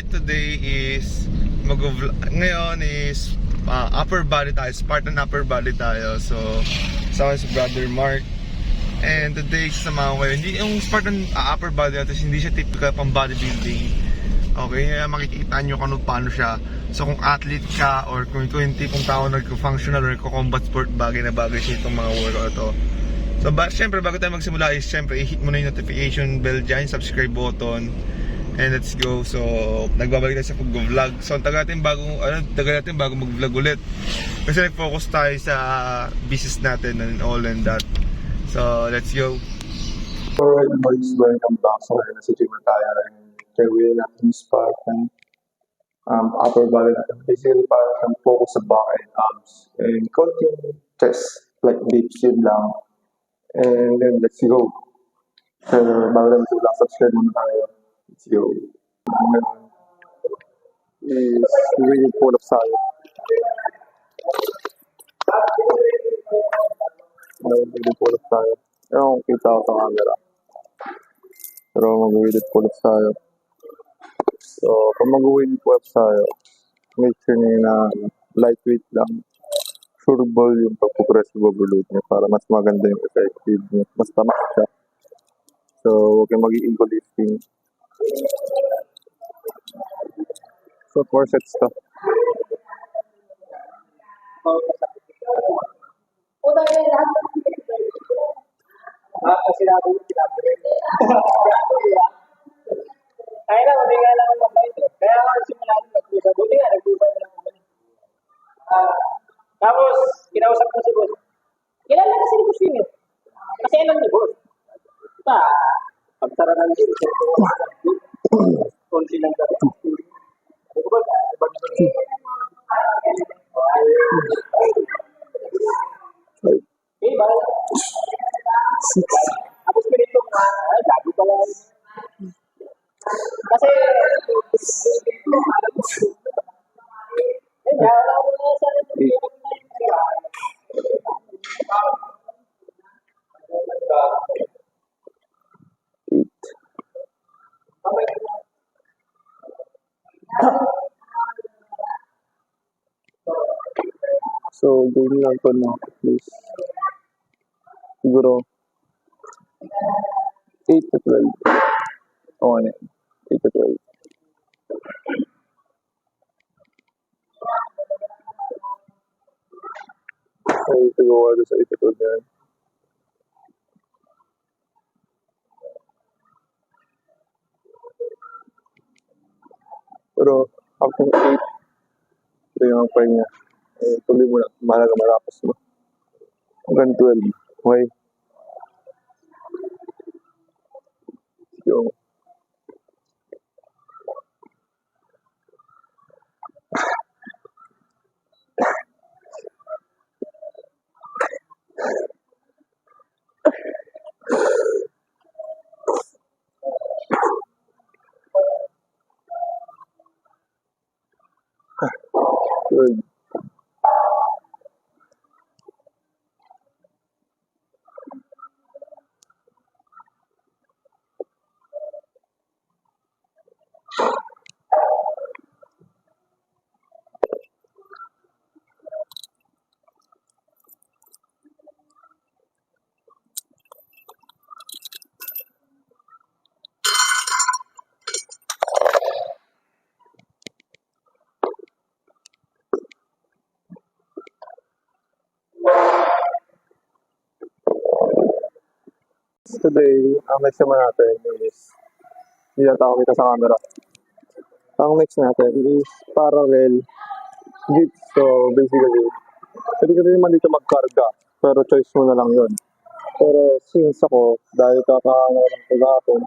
Alright, today is ngayon is upper body tayo, Spartan upper body tayo. So sama si brother Mark. And today kasama ko kayo. Hindi yung Spartan upper body natin, hindi siya typical pang bodybuilding. Okay, makikita nyo kung paano siya. So kung athlete ka or kung yung tipong tao nagko-functional or nagko-combat sport, bagay na bagay siya itong mga workout to. So syempre bago tayo magsimula is syempre i-hit mo na yung notification bell dyan, subscribe button. And let's go. So nagbabalik tayo sa pag-vlog. So tagal natin bago mag-vlog ulit. Kasi nag-focus tayo sa business natin and all and that. So let's go. Alright boys, welcome back. So nasa gym na tayo and gawin natin yung Spartan upper body natin. Basically parang siyang focus sa back and abs. And konting chest, like dips yun lang. And then let's go. So bago naman siya subscribe muna tayo. Let's go. Is really full of sayo. Really full of sayo. Yung kita ko sa camera. Pero mag-really full of sayo. So, kung mag-win full of sayo, make sure nyo na lightweight lang. Sure ball yung pag-progress ng overload nyo para mas maganda yung effective nyo. Mas tamak siya. So, huwag kayong mag-i-ego lifting. So, 4 sets to. Kaya na, hindi nga lang ang mabait. Kaya nga simula nung nagpusa. Buti nga, nagpusa na lang kami. Tapos, kinausap ko si boss. Kailan kasi ni boss yun eh. Kasi alam ni boss. Pagsara ng gym, kung silang gabi. Ano ba? Eh, ba? Tapos pinito ka, gabi pala. Kasi, So, gawin lang ko na, please. Siguro, 8 to 12. Oo, ano yan? 8 to 12. Ay, siguro sa 8 to 12 na yan. Pero, after 8, ito yung ang niya. Eh, tuloy mo na, mahalaga marapos mo. Hanggang 12. Okay? Yung good. Today, ang next naman natin is hindi na tao kita sa camera. Ang next natin is parallel dips. So, basically, pwede ka rin naman dito magkarga. Pero choice mo na lang yun. Pero since ako, dahil kaka-hapon,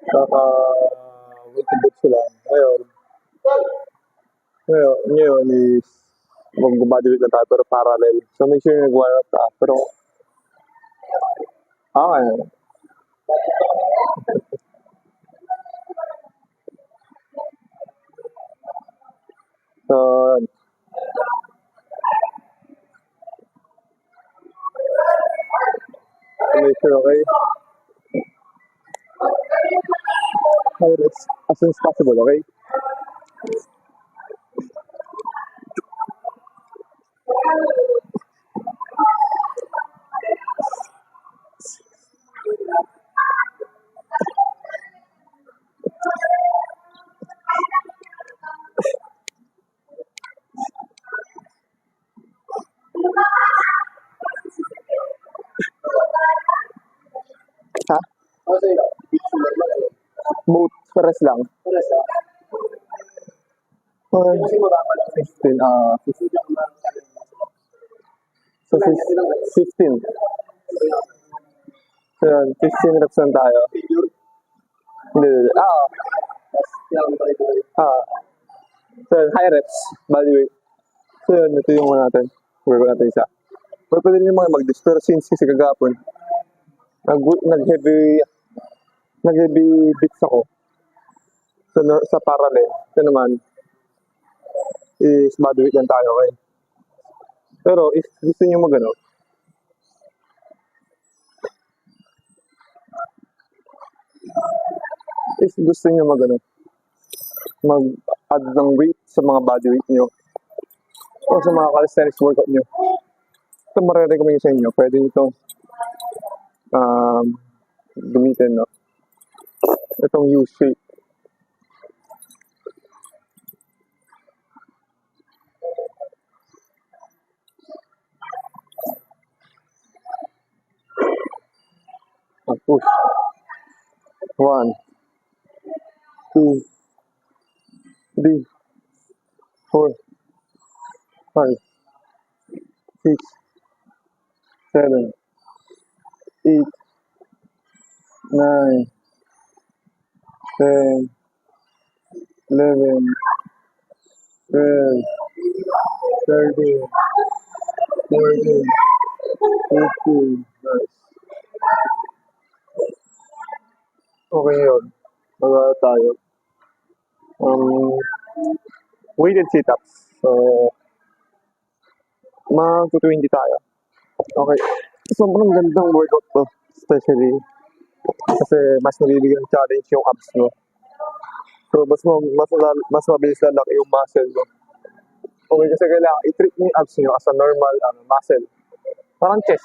kaka-weekend dips sila. Ngayon is mag-bodybuild na tayo pero parallel. So, make sure nag-wire up ka. Pero, so, make sure okay. high reps as soon as possible, okay? Ha? Ano sa'yo? Both, pares lang. Pares ah. Kasi 15, 15. So, 15. So, yun, 15 reps lang tayo. Hindi. So, yun, high reps, body weight. So, yun, ito yung natin. Work natin isa. Pero pwede rin yung mga mag-dips. Pero since kasi kagapon, nag-heavy beats ako. So, sa parallel, ito naman, is body weight lang tayo, okay? Pero, if gusto nyo mag-ano, if gusto nyo mag-add ng weight sa mga body weight nyo, o sa mga calisthenics workout nyo, ito marirecommend sa inyo. Pwede nyo itong gamitin, no? Itong U-shape. Push. 1, 2, 3, 4, 5, 6, 7, 8, 9, 10, 11, 12, 13, 14, 15. Nice. Okay yun. Mag tayo. Weighted sit-ups. So, mag-20 tayo. Okay. Sobrang gandang workout to. Especially, kasi mas nabibigyan challenge yung abs mo. So, mas mabilis lalaki yung muscle mo. Okay, kasi kailangan i-treat mo yung abs nyo as a normal muscle. Parang chest.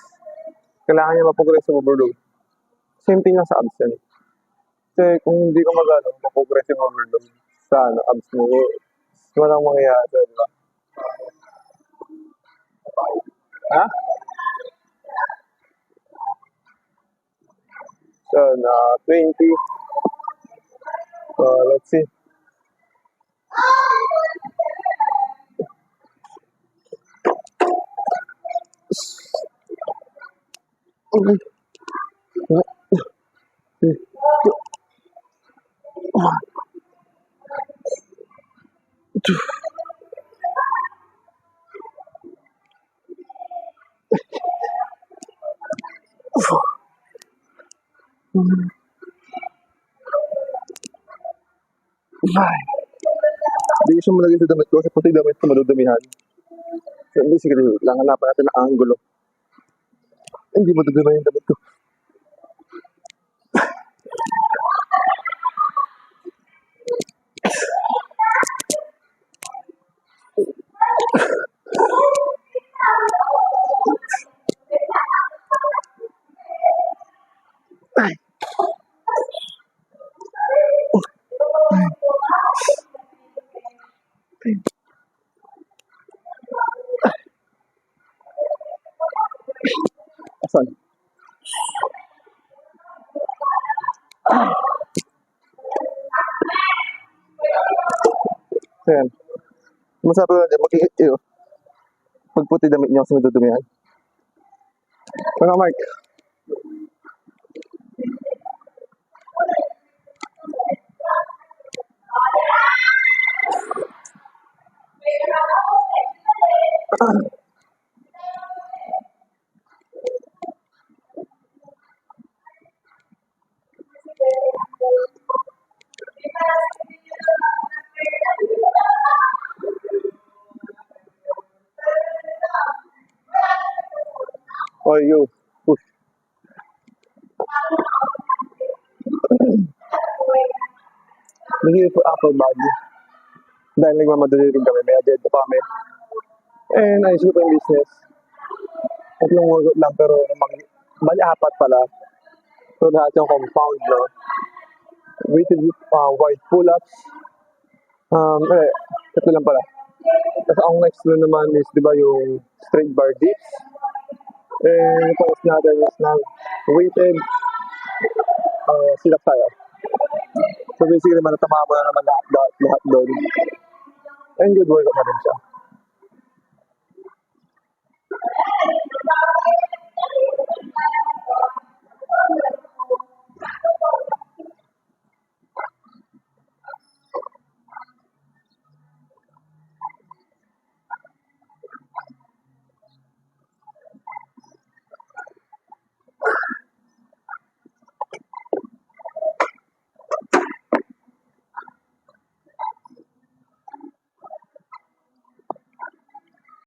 Kailangan niya maprogress sa overload. Same thing lang sa abs yan. Kasi kung hindi ka maprogress yung overload sa abs mo, walang mangyayari, di ba? Ha? So, 20. So, let's see. Okay. Hindi siya malagay sa damit ko kasi pati damit ko madudumihan. So, basically, lang hanapan natin ng angulo. Hindi madudumihan yung damit ko. Asan? Ayan. Masabi ko natin, mag-hit kayo. Pagputi damit niyo kasi madudumihan. Mga Mark. Or you. Push. Nag-hit po upper body. Dahil nagmamadali rin kami, may agenda pa kami. And ayos ko po yung business. Tatlong workout lang, pero bali apat pala. So lahat yung compound, no? Weighted wide pull-ups. Ito lang pala. Tapos ang next na naman is, di ba, yung straight bar dips. And pause natin is na weighted sit-up tayo. So basically, manatama mo na naman lahat doon. And good workout na rin siya.